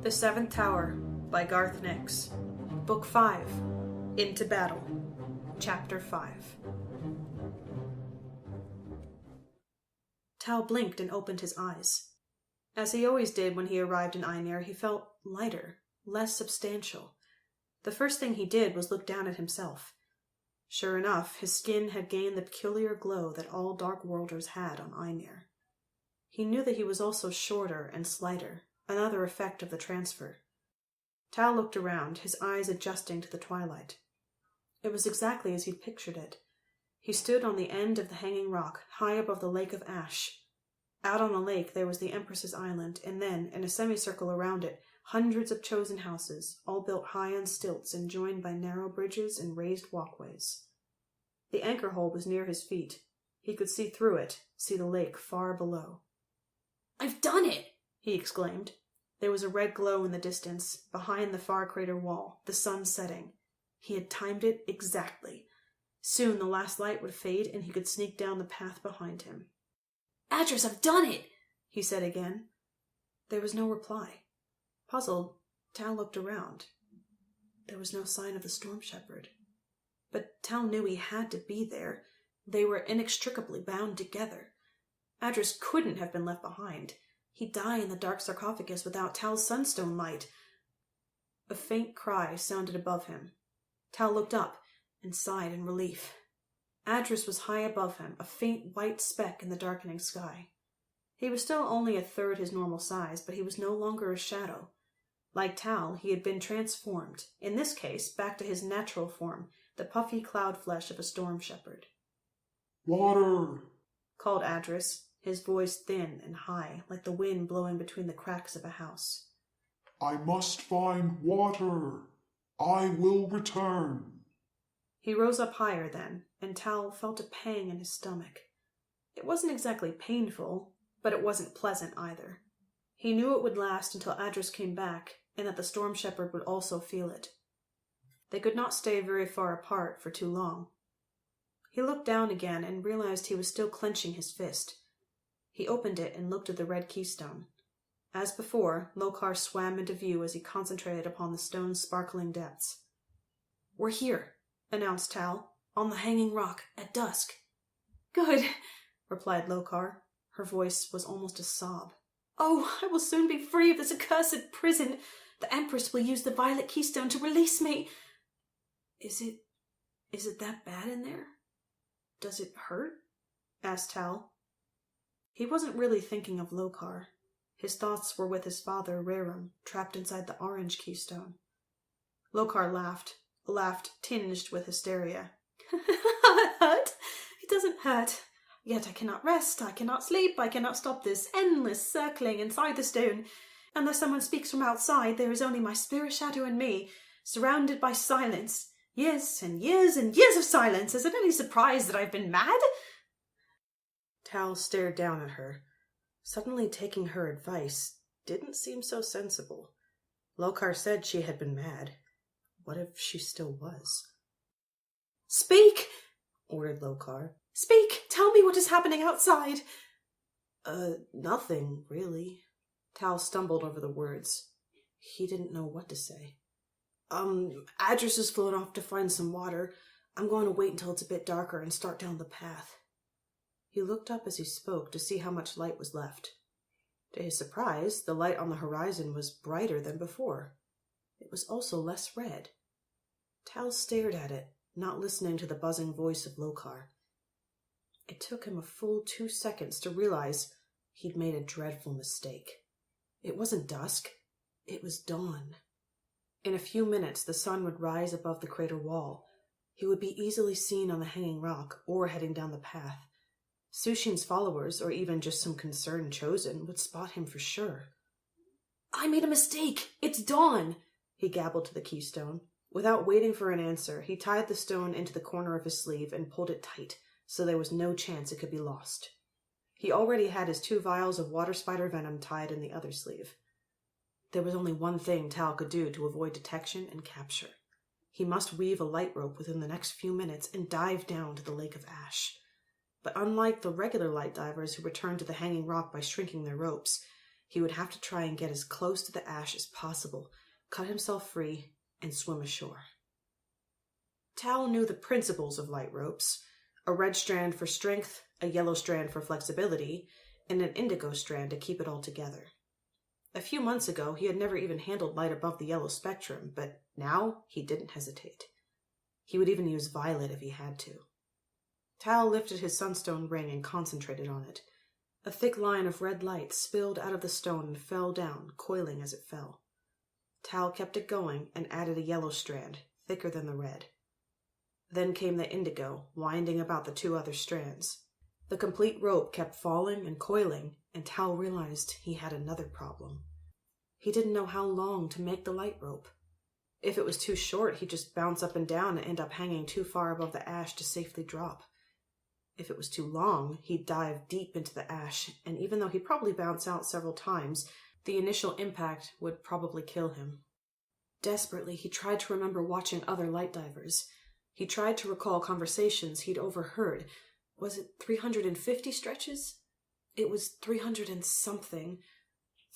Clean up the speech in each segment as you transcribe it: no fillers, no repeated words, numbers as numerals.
The Seventh Tower by Garth Nix. Book 5. Into Battle. Chapter 5. Tal blinked and opened his eyes. As he always did when he arrived in Einir, he felt lighter, less substantial. The first thing he did was look down at himself. Sure enough, his skin had gained the peculiar glow that all Dark Worlders had on Einir. He knew that he was also shorter and slighter, another effect of the transfer. Tal looked around, his eyes adjusting to the twilight. It was exactly as he'd pictured it. He stood on the end of the hanging rock, high above the lake of ash. Out on the lake there was the Empress's Island, and then, in a semicircle around it, hundreds of chosen houses, all built high on stilts and joined by narrow bridges and raised walkways. The anchor hole was near his feet. He could see through it, see the lake far below. "I've done it!" he exclaimed. There was a red glow in the distance, behind the far crater wall, the sun setting. He had timed it exactly. Soon the last light would fade and he could sneak down the path behind him. "Adras, I've done it!" he said again. There was no reply. Puzzled, Tal looked around. There was no sign of the Storm Shepherd. But Tal knew he had to be there. They were inextricably bound together. Adras couldn't have been left behind. He'd die in the dark sarcophagus without Tal's sunstone light. A faint cry sounded above him. Tal looked up and sighed in relief. Adras was high above him, a faint white speck in the darkening sky. He was still only a third his normal size, but he was no longer a shadow. Like Tal, he had been transformed, in this case back to his natural form, the puffy cloud flesh of a storm shepherd. "Water!" called Adras, his voice thin and high, like the wind blowing between the cracks of a house. "I must find water. I will return." He rose up higher then, and Tal felt a pang in his stomach. It wasn't exactly painful, but it wasn't pleasant either. He knew it would last until Adras came back, and that the Storm Shepherd would also feel it. They could not stay very far apart for too long. He looked down again and realized he was still clenching his fist. He opened it and looked at the red keystone. As before, Lokar swam into view as he concentrated upon the stone's sparkling depths. "We're here," announced Tal, "on the hanging rock, at dusk." "Good," replied Lokar. Her voice was almost a sob. "Oh, I will soon be free of this accursed prison. The Empress will use the violet keystone to release me." Is it that bad in there? Does it hurt?" asked Tal. He wasn't really thinking of Lokar. His thoughts were with his father, Rerum, trapped inside the orange keystone. Lokar laughed tinged with hysteria. "It hurt? It doesn't hurt. Yet I cannot rest, I cannot sleep, I cannot stop this endless circling inside the stone. Unless someone speaks from outside, there is only my spirit shadow and me, surrounded by silence. Years and years and years of silence. Is it any surprise that I've been mad?" Tal stared down at her. Suddenly taking her advice didn't seem so sensible. Lokar said she had been mad. What if she still was? "Speak!" ordered Lokar. "Speak! Tell me what is happening outside." Nothing, really." Tal stumbled over the words. He didn't know what to say. Adras has flown off to find some water. I'm going to wait until it's a bit darker and start down the path." He looked up as he spoke to see how much light was left. To his surprise, the light on the horizon was brighter than before. It was also less red. Tal stared at it, not listening to the buzzing voice of Lokar. It took him a full 2 seconds to realize he'd made a dreadful mistake. It wasn't dusk. It was dawn. In a few minutes, the sun would rise above the crater wall. He would be easily seen on the hanging rock or heading down the path. Sushin's followers, or even just some concerned chosen, would spot him for sure. "I made a mistake! It's dawn!" he gabbled to the keystone. Without waiting for an answer, he tied the stone into the corner of his sleeve and pulled it tight, so there was no chance it could be lost. He already had his 2 vials of water spider venom tied in the other sleeve. There was only one thing Tal could do to avoid detection and capture. He must weave a light rope within the next few minutes and dive down to the lake of ash. But unlike the regular light divers who returned to the hanging rock by shrinking their ropes, he would have to try and get as close to the ash as possible, cut himself free, and swim ashore. Tal knew the principles of light ropes: a red strand for strength, a yellow strand for flexibility, and an indigo strand to keep it all together. A few months ago, he had never even handled light above the yellow spectrum, but now he didn't hesitate. He would even use violet if he had to. Tal lifted his sunstone ring and concentrated on it. A thick line of red light spilled out of the stone and fell down, coiling as it fell. Tal kept it going and added a yellow strand, thicker than the red. Then came the indigo, winding about the 2 other strands. The complete rope kept falling and coiling, and Tal realized he had another problem. He didn't know how long to make the light rope. If it was too short, he'd just bounce up and down and end up hanging too far above the ash to safely drop. If it was too long, he'd dive deep into the ash, and even though he'd probably bounce out several times, the initial impact would probably kill him. Desperately, he tried to remember watching other light divers. He tried to recall conversations he'd overheard. Was it 350 stretches? It was 300 and something.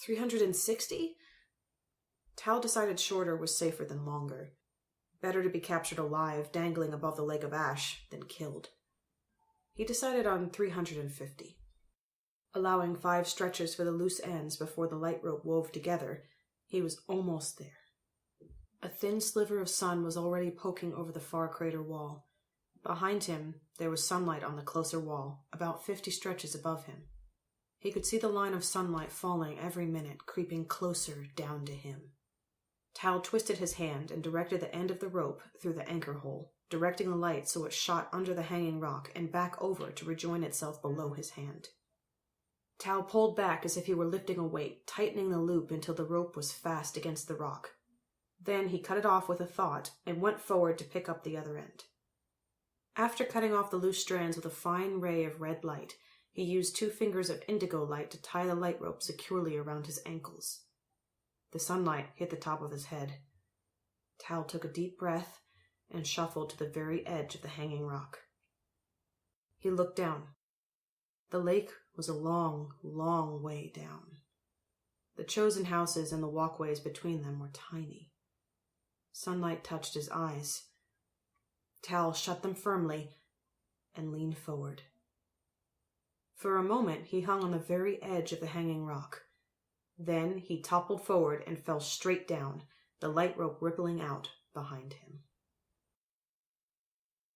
360? Tal decided shorter was safer than longer. Better to be captured alive, dangling above the lake of ash, than killed. He decided on 350. Allowing 5 stretches for the loose ends before the light rope wove together, he was almost there. A thin sliver of sun was already poking over the far crater wall. Behind him, there was sunlight on the closer wall, about 50 stretches above him. He could see the line of sunlight falling every minute, creeping closer down to him. Tal twisted his hand and directed the end of the rope through the anchor hole, directing the light so it shot under the hanging rock and back over to rejoin itself below his hand. Tal pulled back as if he were lifting a weight, tightening the loop until the rope was fast against the rock. Then he cut it off with a thought and went forward to pick up the other end. After cutting off the loose strands with a fine ray of red light, he used 2 fingers of indigo light to tie the light rope securely around his ankles. The sunlight hit the top of his head. Tal took a deep breath and shuffled to the very edge of the hanging rock. He looked down. The lake was a long, long way down. The chosen houses and the walkways between them were tiny. Sunlight touched his eyes. Tal shut them firmly and leaned forward. For a moment he hung on the very edge of the hanging rock. Then he toppled forward and fell straight down, the light rope rippling out behind him.